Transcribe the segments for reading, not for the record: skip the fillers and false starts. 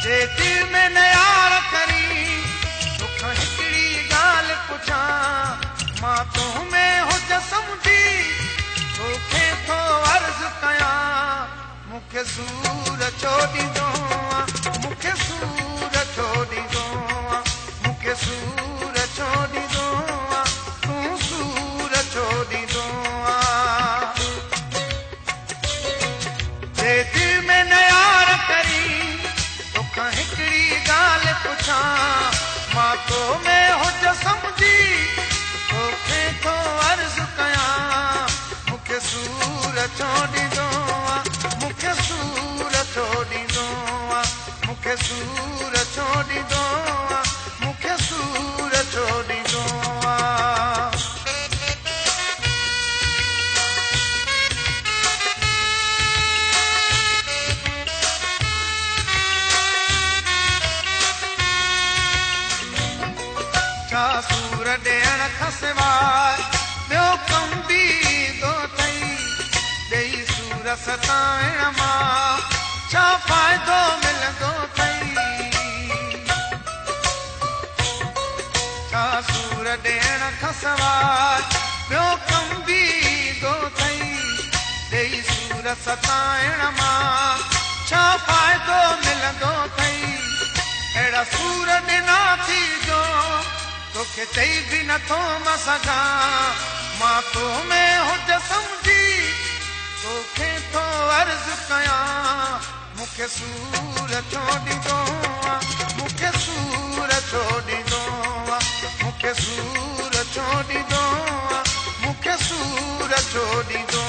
जे दिल में नयार करी तोखां हिकिड़ी ॻाल्हि पुछां मां तो में हुज समुझी तोखे थो अर्ज़ कयां मूंखे सूर छो ॾींदो मूंखे सूर छो ॾींदो मूंखे सूर छो ॾींदो तूं सूर छो ॾींदो जे दिल में नयार करी तोखां हिकिड़ी ॻाल्हि पुछां मां तो में हुज समुझी तोखे थो अर्ज़ कयां मूंखे सूर छो ॾींदो मूंखे सूर छो ॾींदो मूंखे सूर छो ॾींदो मूंखे सूर छो ॾींदो छा सूर ॾियण खां सवाइ ॿियो कम बि थो अथई ॾेई सूर सताइण मां छा फ़ाइदो मिलंदो अथई छा सूर ॾियण खां सवाइ ॿियो कम बि थो अथई ॾेई सूर सताइण मां छा फ़ाइदो मिलंदो अथई अहिड़ा सूर ॾिना थी जो तोखे चई बि नथो मां सघां मां तो में हुज समुझी तोखे थो अर्ज़ कयां मूंखे सूर छो ॾींदो मूंखे सूर छो ॾींदो मूंखे सूर छो ॾींदो मूंखे सूर छो ॾींदो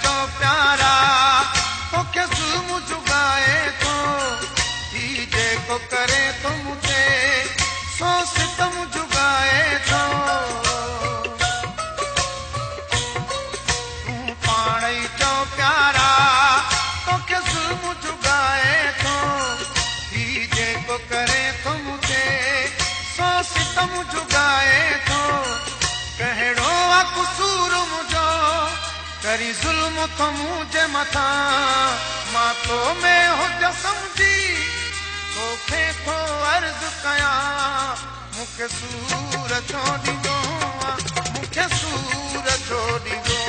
चो प्यारा तोखे ज़ुल्म जुगाए थो ही जेको करे थो मूंखे सो सितम जुगाए थो तूं पाण ई चो प्यारा तोखे ज़ुल्म जुगाए थो ही जेको करे थो मूंखे सो सितम जुगाए थो कहिड़ो आहे क़सूर मुंहिंजो करी ज़ुल्म तो मुझे मथा मां तो में हुज समुझी तोखे थो अर्ज़ कयां मूंखे सूर छो ॾींदो मूंखे सूर छो ॾींदो